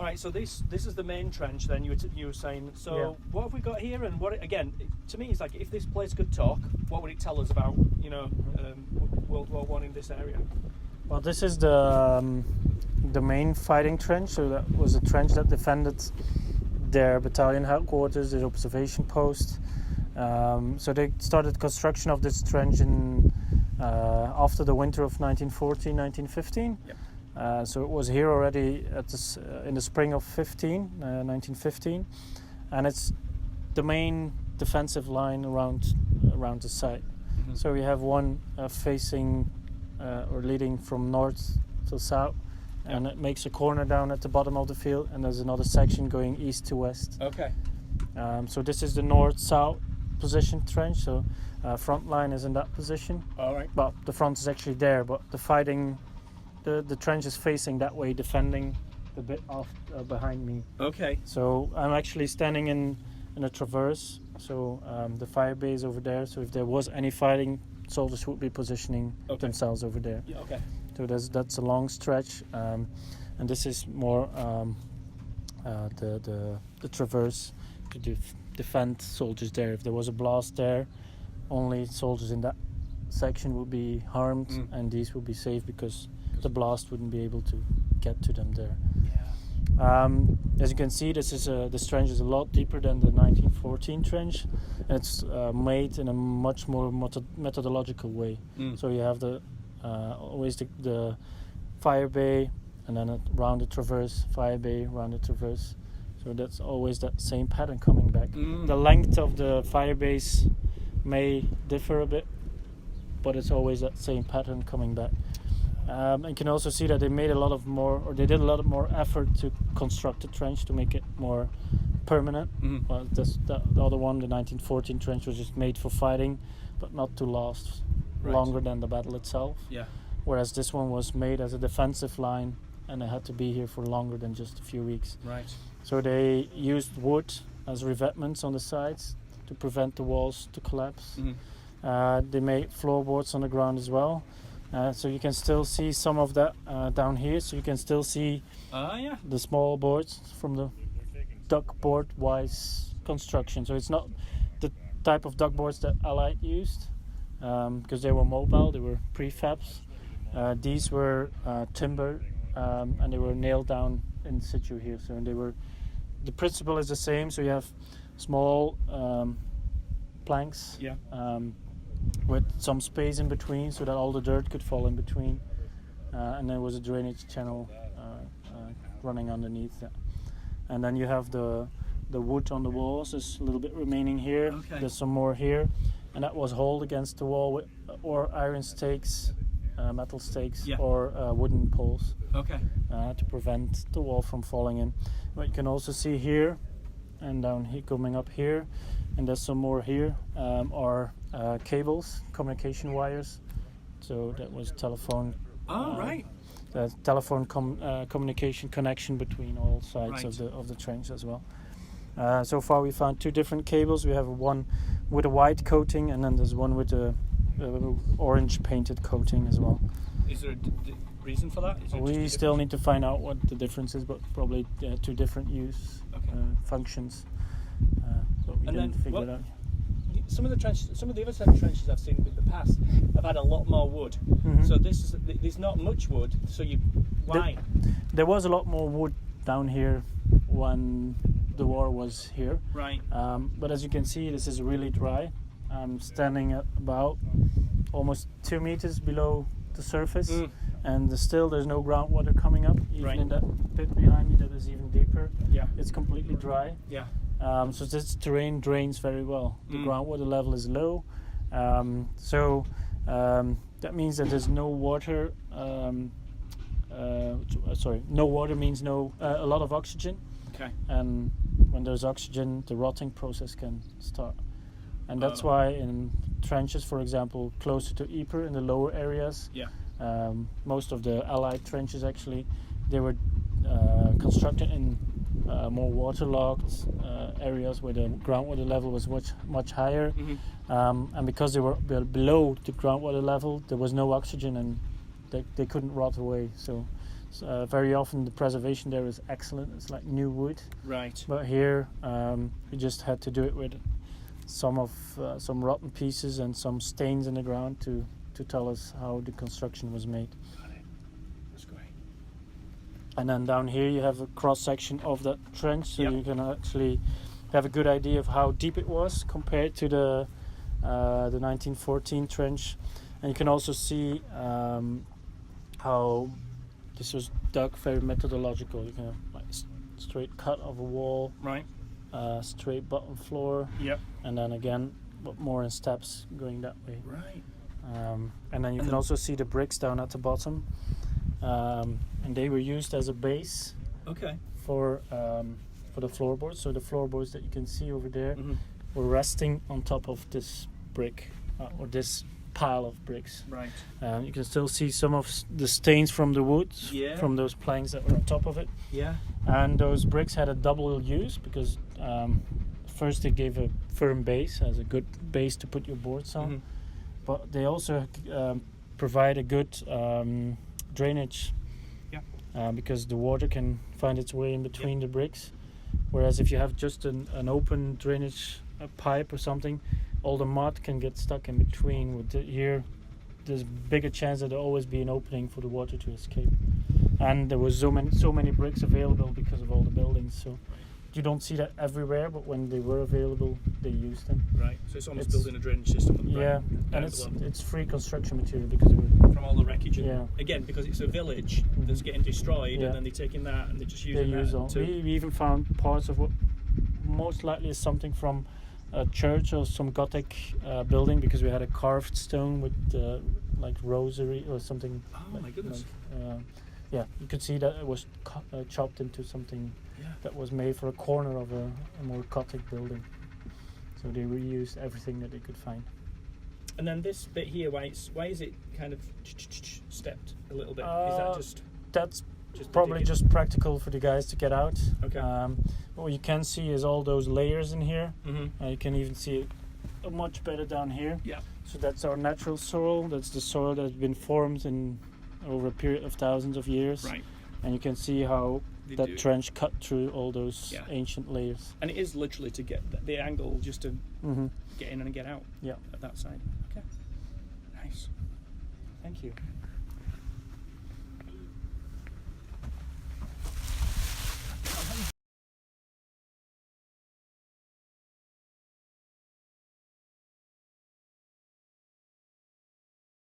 All right, so this is the main trench. Then you were saying. So what have we got here? And what again? To me, it's like if this place could talk, what would it tell us about World War One in this area? Well, this is the main fighting trench. So that was a trench that defended their battalion headquarters, their observation post. So they started construction of this trench after the winter of 1914, 1915. Yep. So it was here already in the spring of 1915, and it's the main defensive line around the site. Mm-hmm. So we have one facing or leading from north to south, and it makes a corner down at the bottom of the field, and there's another section going east to west. Okay. So this is the north-south position trench. So front line is in that position. All right. But the front is actually there, but the fighting. The trench is facing that way, defending the bit off behind me. Okay. So I'm actually standing in a traverse. So the fire bay is over there. So if there was any fighting, soldiers would be positioning themselves over there. Yeah, okay. So that's a long stretch, and this is more the traverse to defend soldiers there. If there was a blast there, only soldiers in that section would be harmed, and these would be safe because the blast wouldn't be able to get to them there. Yeah. As you can see, this trench is a lot deeper than the 1914 trench, and it's made in a much more methodological way. So you have always the fire bay, and then around the traverse, fire bay, around the traverse. So that's always that same pattern coming back. The length of the fire base may differ a bit, but it's always that same pattern coming back. And you can also see that they did a lot more effort to construct the trench to make it more permanent. Well, the other one, the 1914 trench, was just made for fighting, but not to last longer than the battle itself. Yeah. Whereas this one was made as a defensive line, and it had to be here for longer than just a few weeks. Right. So they used wood as revetments on the sides to prevent the walls to collapse. They made floorboards on the ground as well. So you can still see some of that down here. So you can still see the small boards from the duckboard-wise construction. So it's not the type of duckboards that Allied used, because they were mobile, they were prefabs. These were timber, and they were nailed down in situ here. So the principle is the same. So you have small planks. Yeah. With some space in between so that all the dirt could fall in between, and there was a drainage channel running underneath that. And then you have the wood on the walls. There's a little bit remaining here. Okay. There's some more here, and that was hauled against the wall with or iron stakes, metal stakes, or wooden poles. Okay. To prevent the wall from falling in. But you can also see here and down here, coming up here, and there's some more here, are cables, communication wires. So that was telephone. Right. The telephone communication connection between all sides of the trench as well. So far we found two different cables. We have one with a white coating, and then there's one with a orange painted coating as well. Is there a reason for that? We still need to find out what the difference is, but probably two different functions. But we didn't figure it out. Some of the other trenches I've seen in the past have had a lot more wood. So there's not much wood. So why? There was a lot more wood down here when the war was here. Right. But as you can see, this is really dry. I'm standing at about almost 2 meters below the surface, and there's no groundwater coming up. Even in that pit behind me, that is even deeper. Yeah. It's completely dry. Yeah. So this terrain drains very well. The groundwater level is low, so that means that there's no water. No water means a lot of oxygen. Okay. And when there's oxygen, the rotting process can start. And that's why in trenches, for example, closer to Ypres in the lower areas, most of the Allied trenches actually, they were constructed in more waterlogged areas where the groundwater level was much higher, and because they were below the groundwater level, there was no oxygen and they couldn't rot away. So Very often the preservation there is excellent. It's like new wood. Right. But here we just had to do it with some rotten pieces and some stains in the ground to tell us how the construction was made. Got it. That's great. And then down here you have a cross section of that trench, so Yep. you can actually have a good idea of how deep it was compared to the 1914 trench. And you can also see how this was dug very methodological. You can have like straight cut of a wall, Right. straight bottom floor, Yep. and then again but more in steps going that way. Right. And then you can also see the bricks down at the bottom, and they were used as a base Okay. for the floorboards. So the floorboards that you can see over there Mm-hmm. were resting on top of this brick or this pile of bricks. Right. You can still see some of the stains from the wood, Yeah. from those planks that were on top of it. Yeah. And those bricks had a double use because first they gave a firm base, as a good base to put your boards on, Mhm. but they also provide a good drainage. Yeah. Because the water can find its way in between the bricks, whereas if you have just an open drainage pipe or something, all the mud can get stuck in between. Here there's bigger chance that there'll always be an opening for the water to escape, and there was so many bricks available because of all the buildings, so you don't see that everywhere, but when they were available they used them. Right. So it's almost It's- building a drainage system on the Yeah, ground, and down it's below. it's free construction material because it was, From all the wreckage. And Yeah. Again, because it's a village that's getting destroyed, Yeah. and then they're taking that and they're just they using use that all. to. We even found parts of what most likely is something from a church or some Gothic building, because we had a carved stone with like rosary or something. Oh my goodness. Yeah, you could see that it was chopped into something Yeah. that was made for a corner of a more Gothic building. So they reused everything that they could find. And then this bit here, why is it kind of stepped a little bit? Is Uh, that just That's the probably digging? just practical for the guys to get out. Okay. What you can see is all those layers in here. Mm-hmm. You can even see it much better down here. Yeah. So that's our natural soil. That's the soil that's been formed in over a period of thousands of years. Right. And you can see how They that do. trench cut through all those Yeah. ancient layers. And it is literally to get the angle just to Mm-hmm. get in and get out Yeah. at that side. Okay. Nice. Thank you.